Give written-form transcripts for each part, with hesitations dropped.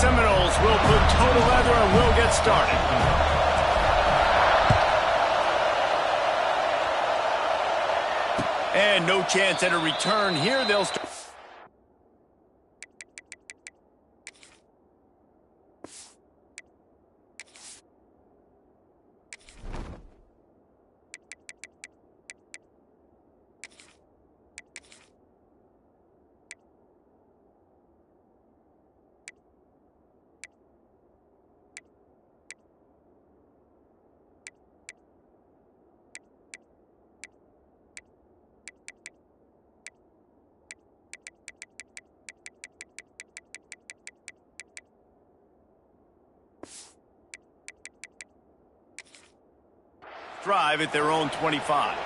Seminoles will put toe to leather and will get started. And no chance at a return here. They'll start. Drive at their own 25.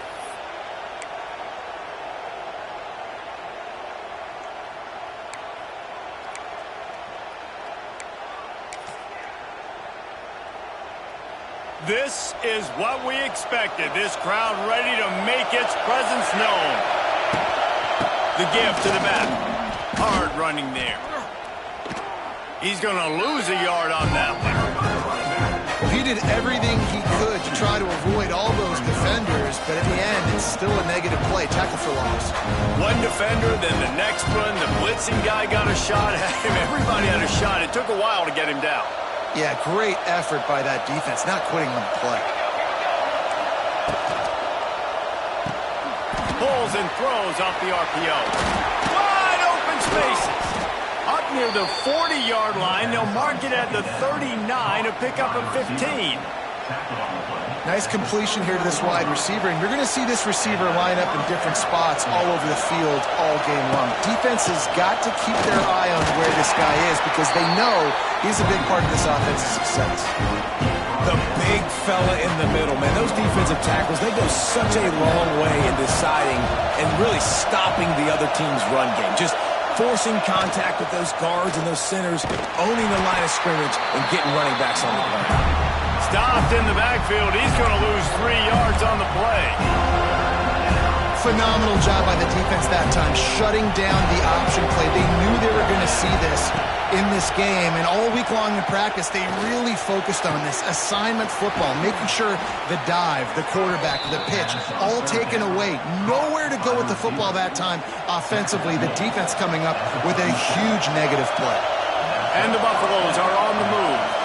This is what we expected. This crowd ready to make its presence known. The give to the back. Hard running there. He's going to lose a yard on that one. Well, he did everything he could to try to avoid all those defenders, but at the end, it's still a negative play. Tackle for loss. One defender, then the next one. The blitzing guy got a shot at him. Everybody had a shot. It took a while to get him down. Yeah, great effort by that defense, not quitting on the play. Pulls and throws off the RPO. Wide open spaces. Up near the 40-yard line, they'll mark it at the 39, a pickup of 15. Nice completion here to this wide receiver, and you're going to see this receiver line up in different spots all over the field all game long. Defense has got to keep their eye on where this guy is because they know he's a big part of this offense's success. The big fella in the middle, man. Those defensive tackles, they go such a long way in deciding and really stopping the other team's run game. Just forcing contact with those guards and those centers, owning the line of scrimmage, and getting running backs on the ground. Stopped in the backfield. He's going to lose 3 yards on the play. Phenomenal job by the defense that time, shutting down the option play. They knew they were going to see this in this game, and all week long in practice, they really focused on this assignment football, making sure the dive, the quarterback, the pitch, all taken away. Nowhere to go with the football that time offensively. The defense coming up with a huge negative play. And the Buffaloes are on the move.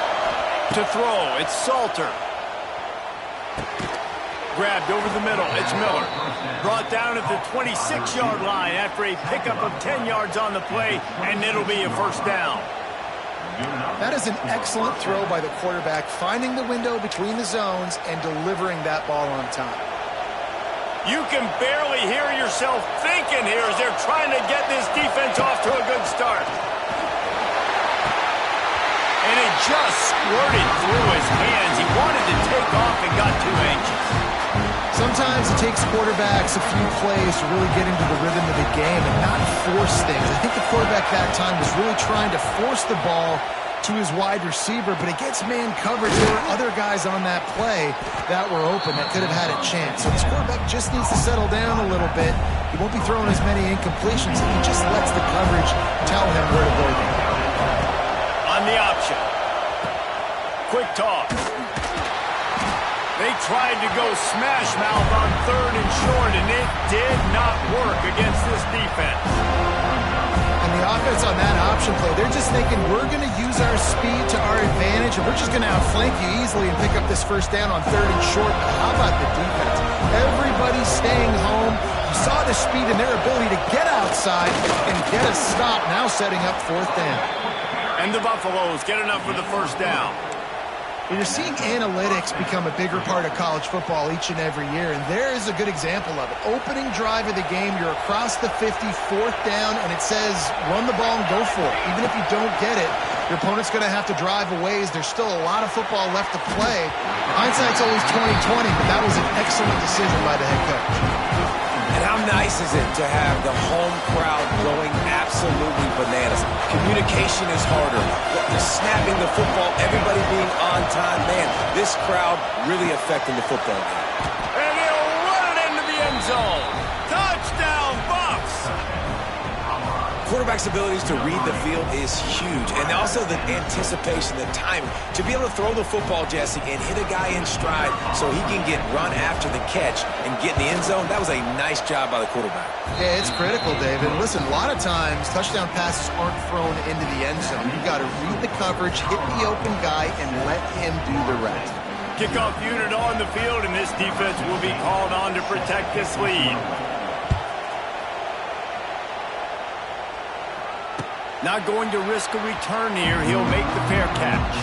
To throw, it's Salter. Grabbed over the middle, it's Miller. Brought down at the 26-yard line after a pickup of 10 yards on the play, and it'll be a first down. That is an excellent throw by the quarterback, finding the window between the zones and delivering that ball on time. You can barely hear yourself thinking here as they're trying to get this defense off to a good start. And it just squirted through his hands. He wanted to take off and got too anxious. Sometimes it takes quarterbacks a few plays to really get into the rhythm of the game and not force things. I think the quarterback that time was really trying to force the ball to his wide receiver, but against man coverage, there were other guys on that play that were open that could have had a chance. So this quarterback just needs to settle down a little bit. He won't be throwing as many incompletions. He just lets the coverage tell him where to go there. On the option. Quick toss. They tried to go smash mouth on 3rd and short, and it did not work against this defense. And the offense on that option play, they're just thinking, we're going to use our speed to our advantage, and we're just going to outflank you easily and pick up this first down on 3rd and short. But how about the defense? Everybody's staying home. You saw the speed and their ability to get outside and get a stop, now setting up 4th down. And the Buffaloes get enough for the first down. You're seeing analytics become a bigger part of college football each and every year, and there is a good example of it. Opening drive of the game, you're across the 50, 4th down, and it says run the ball and go for it. Even if you don't get it, your opponent's going to have to drive a ways. There's still a lot of football left to play. Hindsight's always 20/20, but that was an excellent decision by the head coach. And how nice is it to have the home crowd going absolutely bananas? Communication is harder. The snapping the football, everybody being on time. Man, this crowd really affecting the football game. And he'll run it into the end zone. Touchdown, Buffs! quarterback's abilities to read the field is huge. And also the anticipation, the timing. To be able to throw the football, Jesse, and hit a guy in stride so he can get run after the catch and get in the end zone, that was a nice job by the quarterback. Yeah, it's critical, David. Listen, a lot of times touchdown passes aren't thrown into the end zone. You've got to read the coverage, hit the open guy, and let him do the rest. Kickoff unit on the field, and this defense will be called on to protect this lead. Not going to risk a return here. He'll make the fair catch.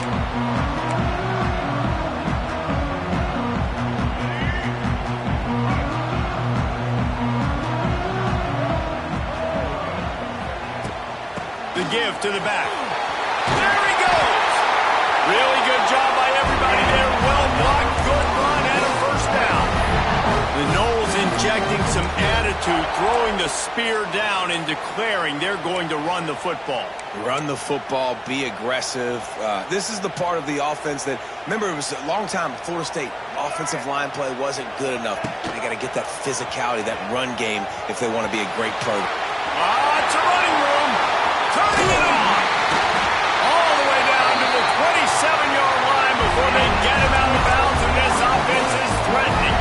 The give to the back. There he goes. Really good job by everybody there. Well blocked, good run, and a first down. The Noles injecting some attitude, throwing the spear down and declaring they're going to run the football. Run the football, be aggressive. This is the part of the offense that, remember, it was a long time, Florida State offensive line play wasn't good enough. They got to get that physicality, that run game if they want to be a great pro. It's a running room. Turning it on. All the way down to the 27-yard line before they get him out of bounds, and this offense is threatening.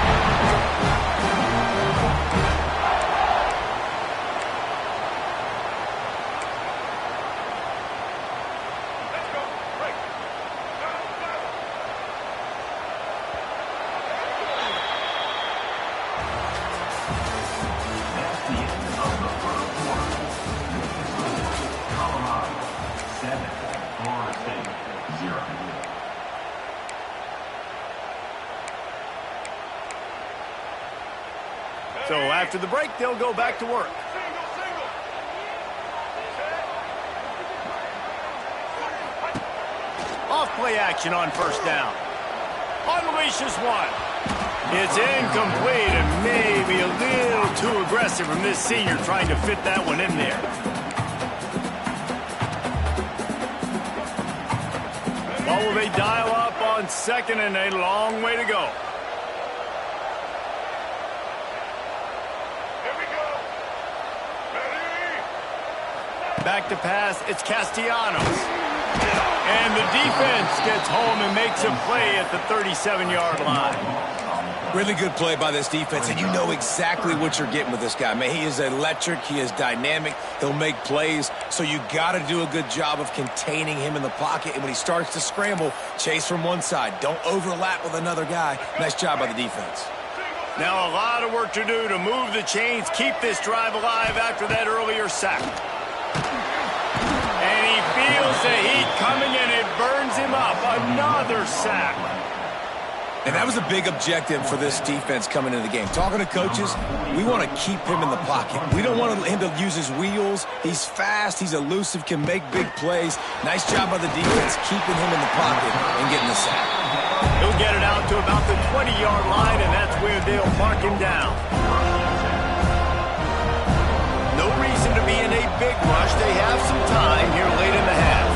So after the break, they'll go back to work. Off play action on first down. Unleashes one. It's incomplete and maybe a little too aggressive from this senior trying to fit that one in there. Well, will they dial up on second and a long way to go? Back to pass, it's Castellanos. And the defense gets home and makes a play at the 37-yard line. Really good play by this defense, and you know exactly what you're getting with this guy. Man, he is electric, he is dynamic, he'll make plays, so you got to do a good job of containing him in the pocket, and when he starts to scramble, chase from one side. Don't overlap with another guy. Nice job by the defense. Now a lot of work to do to move the chains, keep this drive alive after that earlier sack. And he feels the heat coming, and it burns him up. Another sack. And that was a big objective for this defense coming into the game. Talking to coaches, we want to keep him in the pocket. We don't want him to use his wheels. He's fast, he's elusive, can make big plays. Nice job by the defense keeping him in the pocket and getting the sack. He'll get it out to about the 20-yard line, and that's where they'll mark him down. No reason to be in a big rush. They have some time here late in the half.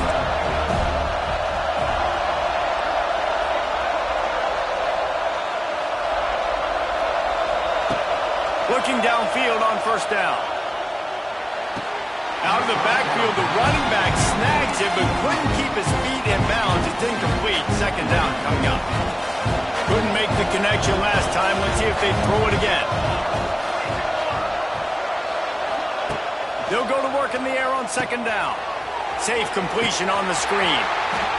Looking downfield on first down. Out of the backfield, the running back snags it, but couldn't keep his feet in bounds. It's incomplete. Second down coming up. Couldn't make the connection last time. Let's see if they throw it again. They'll go to work in the air on second down. Safe completion on the screen.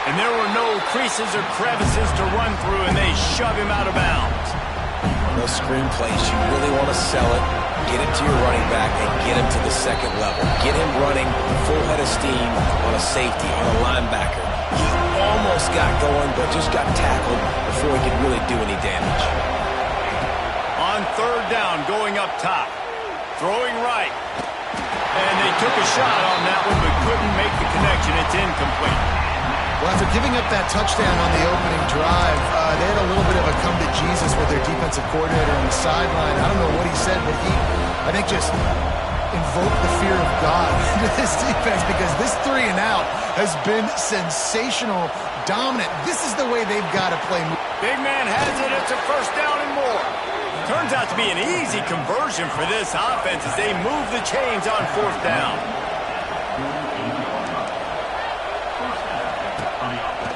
And there were no creases or crevices to run through, and they shove him out of bounds. Those screen plays, you really want to sell it, get it to your running back, and get him to the second level. Get him running full head of steam on a safety, on a linebacker. He almost got going, but just got tackled before he could really do any damage. On third down, going up top. Throwing right. And they took a shot on that one, but couldn't make the connection. It's incomplete. Well, after giving up that touchdown on the opening drive, they had a little bit of a come to Jesus with their defensive coordinator on the sideline. I don't know what he said, but he, I think, just invoked the fear of God into this defense, because this 3 and out has been sensational, dominant. This is the way they've got to play. Big man has it. It's a first down and more. Turns out to be an easy conversion for this offense as they move the chains on fourth down.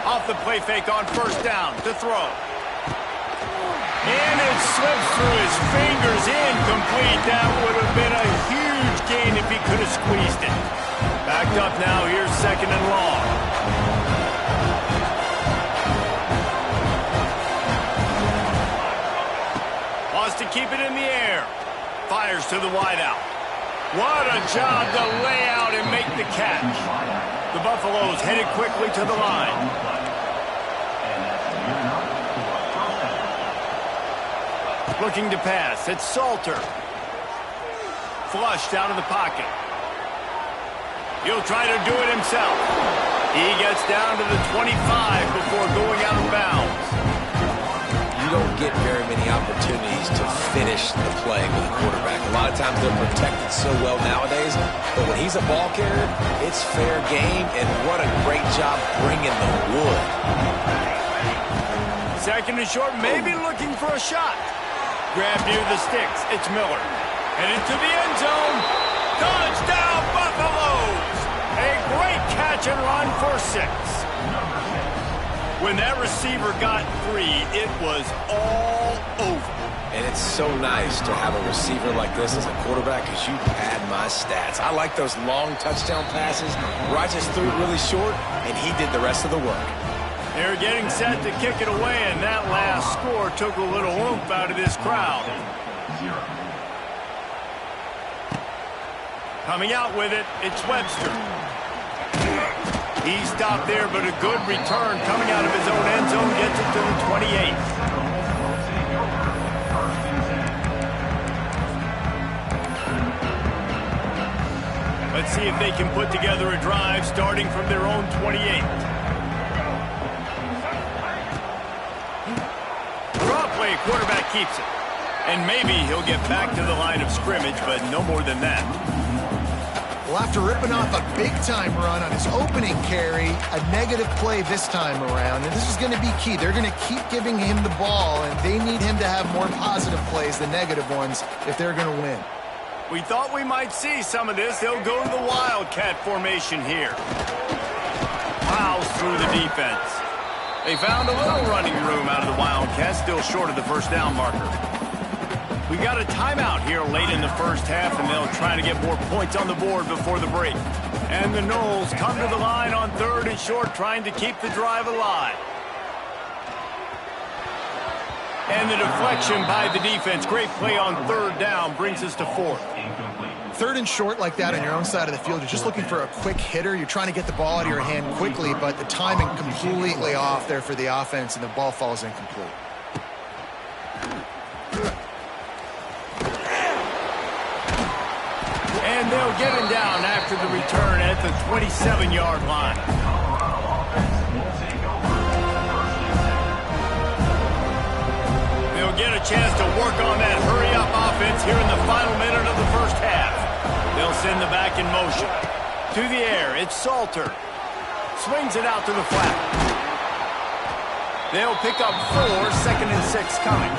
Off the play fake on first down to throw. And it slips through his fingers, incomplete. That would have been a huge gain if he could have squeezed it. Backed up now, here's second and long. Wants to keep it in the air. Fires to the wideout. What a job to lay out and make the catch. The Buffaloes headed quickly to the line. Looking to pass. It's Salter. Flushed out of the pocket. He'll try to do it himself. He gets down to the 25 before going out of bounds. You don't get very many opportunities to finish the play with a quarterback. A lot of times they're protected so well nowadays, but when he's a ball carrier, it's fair game, and what a great job bringing the wood. Second and short, maybe looking for a shot. Grab near the sticks. It's Miller. Headed to the end zone. Touchdown, Buffaloes! A great catch and run for 6. When that receiver got free, it was all over. And it's so nice to have a receiver like this as a quarterback because you pad my stats. I like those long touchdown passes where I just threw it really short, and he did the rest of the work. They're getting set to kick it away, and that last score took a little oomph out of this crowd. Coming out with it, it's Webster. He stopped there, but a good return coming out of his own end zone gets it to the 28. Let's see if they can put together a drive starting from their own 28. Quarterback keeps it. And maybe he'll get back to the line of scrimmage, but no more than that. Well, after ripping off a big-time run on his opening carry, a negative play this time around, and this is going to be key. They're going to keep giving him the ball, and they need him to have more positive plays than negative ones if they're going to win. We thought we might see some of this. They'll go to the Wildcat formation here. Plows through the defense. They found a little running room out of the Wildcats, still short of the first down marker. We got a timeout here late in the first half, and they'll try to get more points on the board before the break. And the Knowles come to the line on third and short, trying to keep the drive alive. And the deflection by the defense. Great play on third down brings us to fourth. Third and short like that on your own side of the field, you're just looking for a quick hitter. You're trying to get the ball out of your hand quickly, but the timing completely off there for the offense, and the ball falls incomplete. And they'll get him down after the return at the 27-yard line. They'll get a chance to work on that hurry-up offense here in the final minute of the first half. They'll send the back in motion. To the air, it's Salter. Swings it out to the flat. They'll pick up 4, second and 6 coming.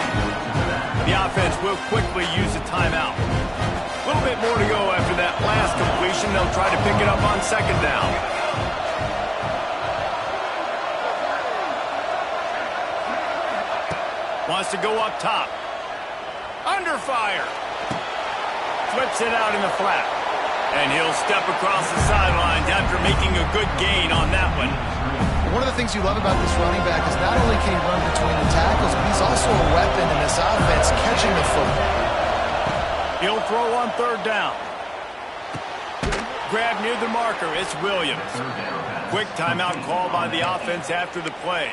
The offense will quickly use a timeout. A little bit more to go after that last completion. They'll try to pick it up on second down. Wants to go up top. Under fire. Flips it out in the flat. And he'll step across the sidelines after making a good gain on that one. One of the things you love about this running back is not only can he run between the tackles, but he's also a weapon in this offense, catching the football. He'll throw on third down. Grab near the marker. It's Williams. Quick timeout call by the offense after the play.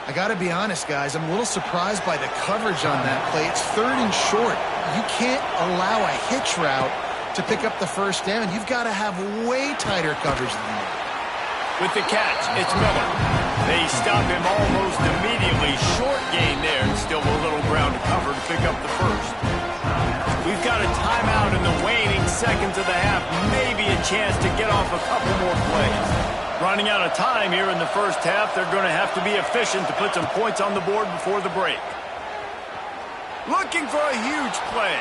I got to be honest, guys. I'm a little surprised by the coverage on that play. It's third and short. You can't allow a hitch route to pick up the first down. You've got to have way tighter coverage than that. With the catch, it's Miller. They stop him almost immediately. Short gain there, and still a little ground to cover to pick up the first. We've got a timeout in the waning seconds of the half. Maybe a chance to get off a couple more plays. Running out of time here in the first half. They're going to have to be efficient to put some points on the board before the break. Looking for a huge play.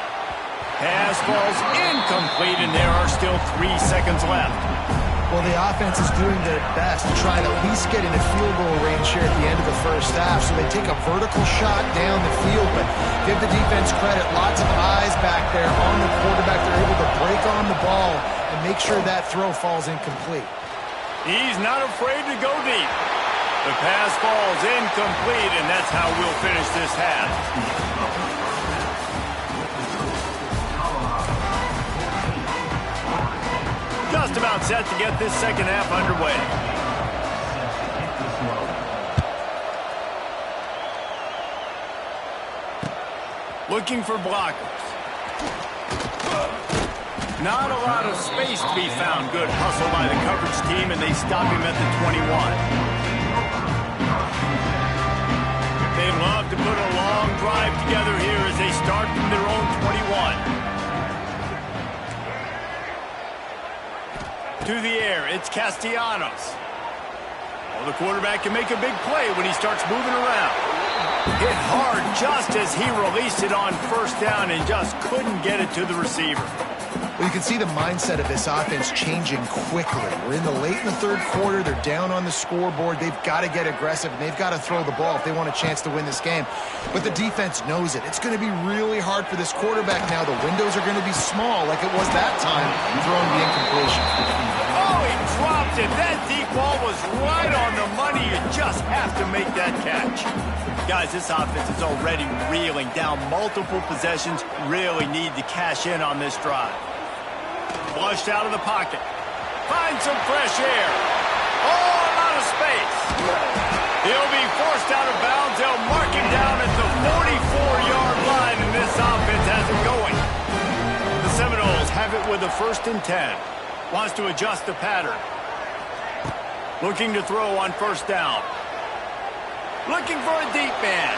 Pass falls incomplete, and there are still 3 seconds left. Well, the offense is doing their best to try and at least get into field goal range here at the end of the first half. So they take a vertical shot down the field, but give the defense credit. Lots of eyes back there on the quarterback. They're able to break on the ball and make sure that throw falls incomplete. He's not afraid to go deep. The pass falls incomplete, and that's how we'll finish this half. Just about set to get this second half underway. Looking for blockers. Not a lot of space to be found. Good hustle by the coverage team, and they stop him at the 21. They'd love to put a long drive together here as they start from their own 21. To the air, it's Castellanos. Well, the quarterback can make a big play when he starts moving around. Hit hard just as he released it on first down and just couldn't get it to the receiver. Well, you can see the mindset of this offense changing quickly. We're in the late in the third quarter. They're down on the scoreboard. They've got to get aggressive, and they've got to throw the ball if they want a chance to win this game. But the defense knows it. It's going to be really hard for this quarterback now. The windows are going to be small like it was that time throwing the incompletion. Oh, he dropped it. That deep ball was right on the money. You just have to make that catch. Guys, this offense is already reeling down multiple possessions. Really need to cash in on this drive. Flushed out of the pocket. Find some fresh air. Oh, a lot of space. He'll be forced out of bounds. They'll mark him down at the 44-yard line, and this offense has it going. The Seminoles have it with a 1st and 10. Wants to adjust the pattern. Looking to throw on first down. Looking for a deep man.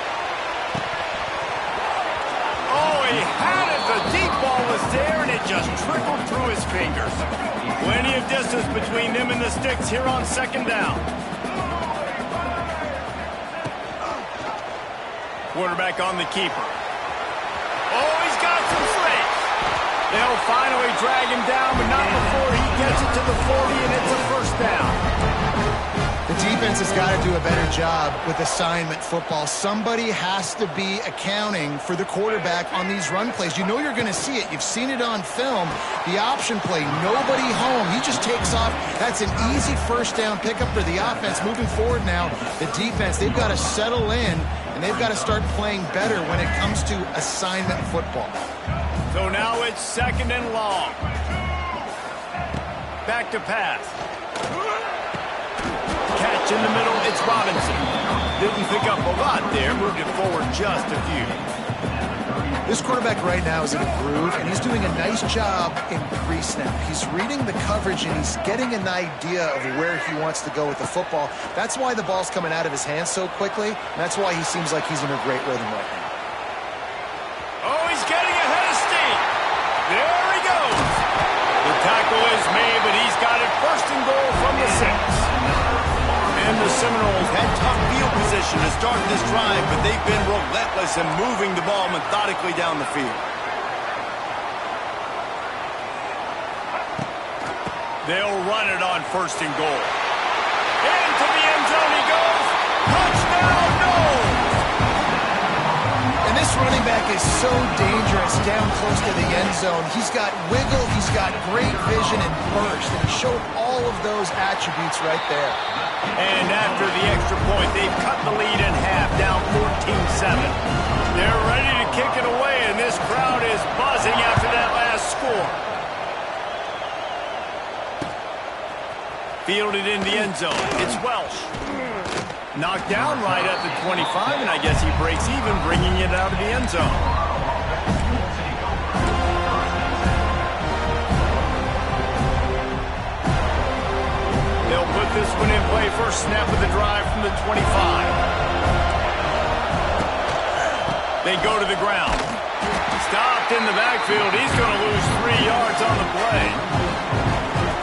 Oh, he had it. The deep ball was there, and it just trickled through his fingers. Plenty of distance between them and the sticks here on second down. Quarterback on the keeper. Oh, he's got some space. They'll finally drag him down, but not before he gets it to the 40, and it's a first down. The defense has got to do a better job with assignment football. Somebody has to be accounting for the quarterback on these run plays. You know you're going to see it. You've seen it on film. The option play, nobody home. He just takes off. That's an easy first down pickup for the offense. Moving forward now, the defense, they've got to settle in, and they've got to start playing better when it comes to assignment football. So now it's 2nd and long. Back to pass. Catch in the middle, it's Robinson. Didn't pick up a lot there, moved it forward just a few. This quarterback right now is in a groove, and he's doing a nice job in pre-snap. He's reading the coverage, and he's getting an idea of where he wants to go with the football. That's why the ball's coming out of his hands so quickly, and that's why he seems like he's in a great rhythm right now. Oh, he's getting ahead of steam. There he goes. The tackle is made, but he's got it 1st and goal from the 6. And the Seminoles had tough field position to start this drive, but they've been relentless in moving the ball methodically down the field. They'll run it on 1st and goal. Into the end zone he goes. Touchdown, no! And this running back is so dangerous down close to the end zone. He's got wiggle, he's got great vision and burst, and he showed all of those attributes right there. And after the extra point, they've cut the lead in half, down 14-7. They're ready to kick it away, and this crowd is buzzing after that last score. Fielded in the end zone. It's Welsh. Knocked down right at the 25, and I guess he breaks even, bringing it out of the end zone. They'll put this one in play. First snap of the drive from the 25. They go to the ground. Stopped in the backfield. He's going to lose 3 yards on the play.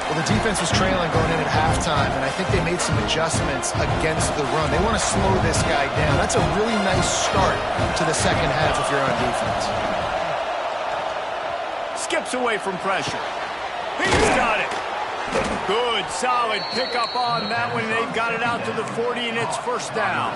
Well, the defense was trailing going in at halftime, and I think they made some adjustments against the run. They want to slow this guy down. That's a really nice start to the second half if you're on defense. keeps away from pressure. He's got it. Good, solid pickup on that one. They've got it out to the 40, and it's first down.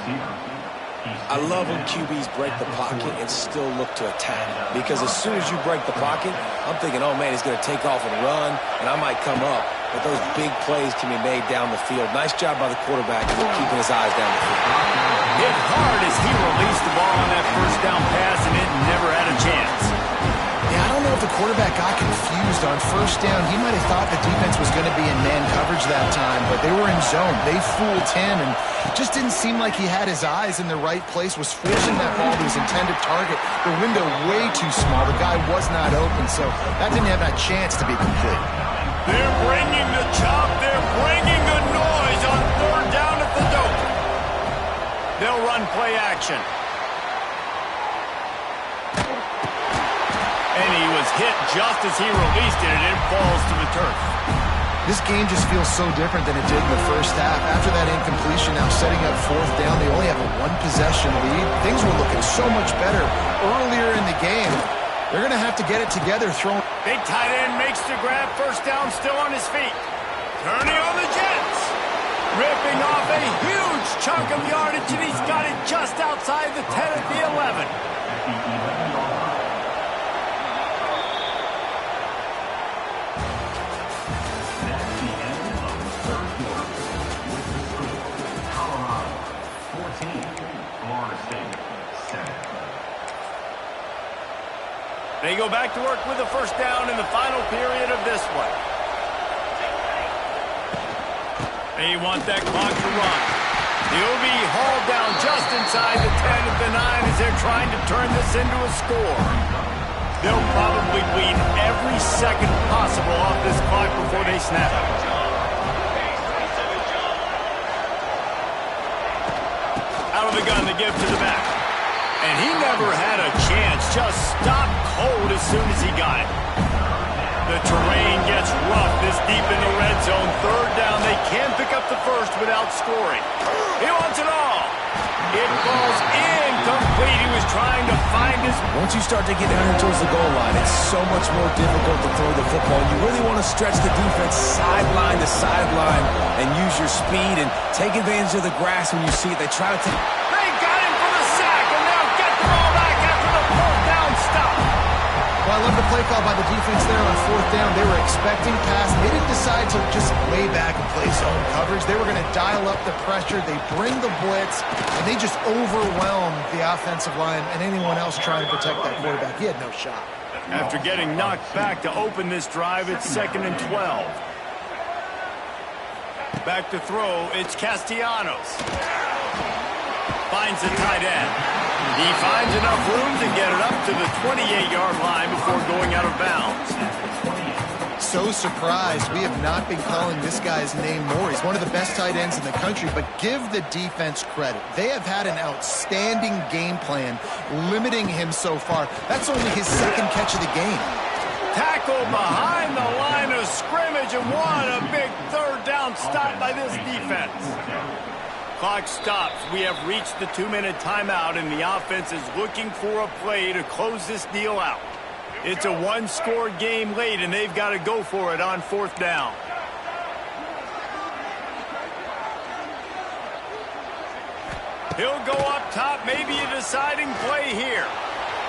I love when QBs break the pocket and still look to attack. Because as soon as you break the pocket, I'm thinking, oh, man, he's going to take off and run, and I might come up. But those big plays can be made down the field. Nice job by the quarterback keeping his eyes down the field. Hit hard as he released the ball on that first down pass, and it never had a chance. Yeah, I don't know if the quarterback got confused on first down. He might have thought the defense was going to be in man coverage that time, but they were in zone. They fooled him, and just didn't seem like he had his eyes in the right place, was forcing that ball to his intended target. The window way too small. The guy was not open, so that didn't have that chance to be complete. They're bringing the chop. They're bringing the noise on third down at the dope. They'll run play action. And he was hit just as he released it, and it falls to the turf. This game just feels so different than it did in the first half. After that incompletion, now setting up fourth down, they only have a one-possession lead. Things were looking so much better earlier in the game. They're going to have to get it together. Big tight end makes the grab. First down, still on his feet. Turning on the Jets. Ripping off a huge chunk of yardage, and he's got it just outside the 10 at the 11. They go back to work with a first down in the final period of this one. They want that clock to run. He'll be hauled down just inside the 10 at the 9 as they're trying to turn this into a score. They'll probably bleed every second possible off this clock before they snap it. Out of the gun, the give to the back. And he never had a chance, just stopped cold as soon as he got it. The terrain gets rough this deep in the red zone. Third down, they can't pick up the first without scoring. He wants it all. It falls incomplete. He was trying to find his... Once you start to get down here towards the goal line, it's so much more difficult to throw the football. You really want to stretch the defense sideline to sideline and use your speed and take advantage of the grass when you see it. They try to take... They got him for the sack, and now get the ball back after the fourth down stop. Well, I love the play call by the defense there on fourth down. They were expecting pass. They didn't decide to just lay back and play zone coverage. They were going to dial up the pressure. They bring the blitz, and they just overwhelmed the offensive line and anyone else trying to protect that quarterback. He had no shot. After getting knocked back to open this drive, it's 2nd and 12. Back to throw, it's Castellanos. Finds the tight end. He finds enough room to get it up to the 28-yard line before going out of bounds. So surprised we have not been calling this guy's name more. He's one of the best tight ends in the country, but give the defense credit. They have had an outstanding game plan limiting him so far. That's only his second catch of the game. Tackle behind the line of scrimmage, and what a big third down stop by this defense. Clock stops. We have reached the 2-minute timeout, and the offense is looking for a play to close this deal out. It's a one-score game late, and they've got to go for it on fourth down. He'll go up top, maybe a deciding play here.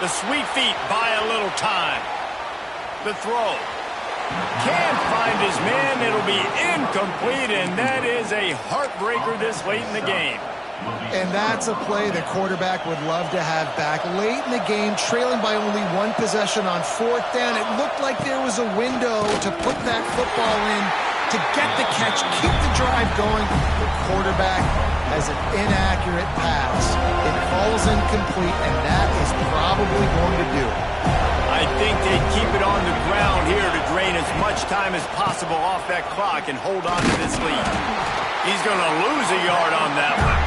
The sweet feet buy a little time. The throw. Can't find his man. It'll be incomplete, and that is a heartbreaker this late in the game. And that's a play the quarterback would love to have back. Late in the game, trailing by only one possession on fourth down, it looked like there was a window to put that football in, to get the catch, keep the drive going. The quarterback has an inaccurate pass. It falls incomplete, and that is probably going to do it. I think they'd keep it on the ground here to drain as much time as possible off that clock and hold on to this lead. He's going to lose a yard on that one.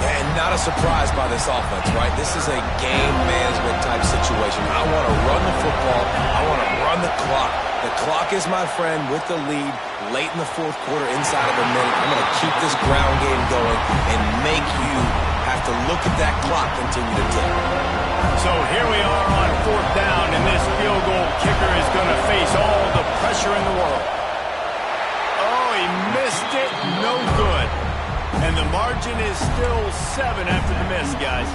And not a surprise by this offense, right? This is a game management type situation. I want to run the football. I want to run the clock. The clock is my friend with the lead late in the fourth quarter, inside of a minute. I'm going to keep this ground game going and make you have to look at that clock continue to tick. So here we are on 4th down, and this field goal kicker is going to face all the pressure in the world. Oh, he missed it. No good. And the margin is still 7 after the miss, guys.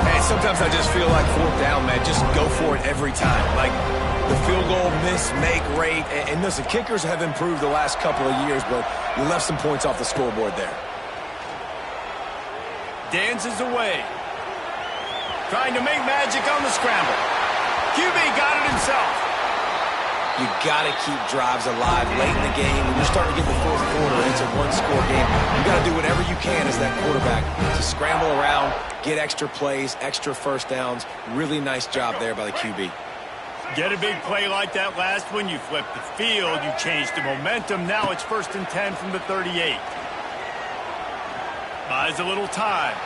Hey, sometimes I just feel like 4th down, man. Just go for it every time. Like the field goal miss-make rate. And listen, kickers have improved the last couple of years, but you left some points off the scoreboard there. Dances away. Trying to make magic on the scramble. QB got it himself. You got to keep drives alive late in the game. When you're starting to get the 4th quarter, it's a one-score game. You got to do whatever you can as that quarterback to scramble around, get extra plays, extra first downs. Really nice job there by the QB. Get a big play like that last one. You flip the field. You change the momentum. Now it's 1st and 10 from the 38. Buys a little time.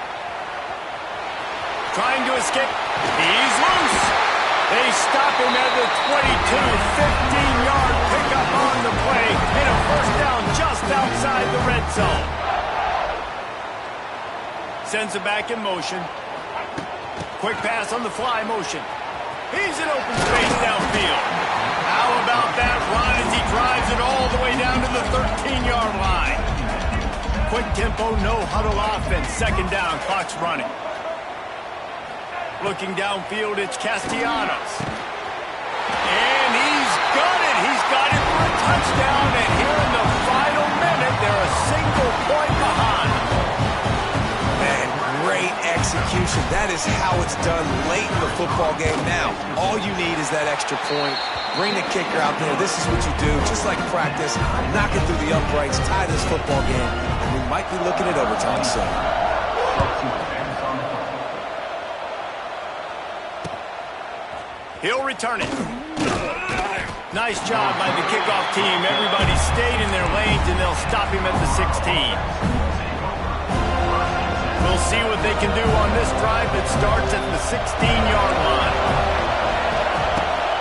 Trying to escape. He's loose. They stop him at the 22. 15-yard pickup on the play. And a 1st down just outside the red zone. Sends it back in motion. Quick pass on the fly motion. He's in open space downfield. How about that run as he drives it all the way down to the 13-yard line? Quick tempo, no huddle offense. 2nd down, clock's running. Looking downfield, it's Castellanos. And he's got it. He's got it for a touchdown. And here in the final minute, they're a single point behind. Man, great execution. That is how it's done late in the football game. Now, all you need is that extra point. Bring the kicker out there. This is what you do. Just like practice, knock it through the uprights, tie this football game, and we might be looking at overtime soon. He'll return it. Nice job by the kickoff team. Everybody stayed in their lanes, and they'll stop him at the 16. We'll see what they can do on this drive that starts at the 16-yard line.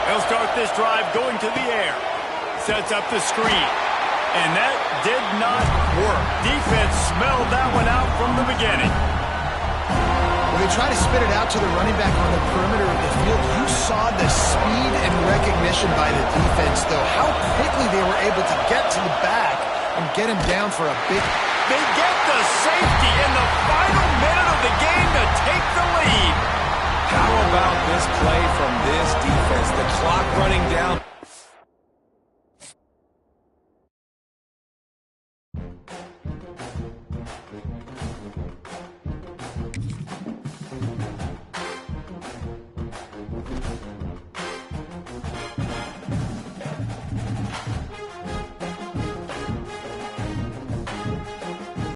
They'll start this drive going to the air. Sets up the screen. And that did not work. Defense smelled that one out from the beginning. When they try to spit it out to the running back on the perimeter of the field, you saw the speed and recognition by the defense, though. How quickly they were able to get to the back and get him down for a big... They get the safety in the final minute of the game to take the lead. How about this play from this defense? The clock running down.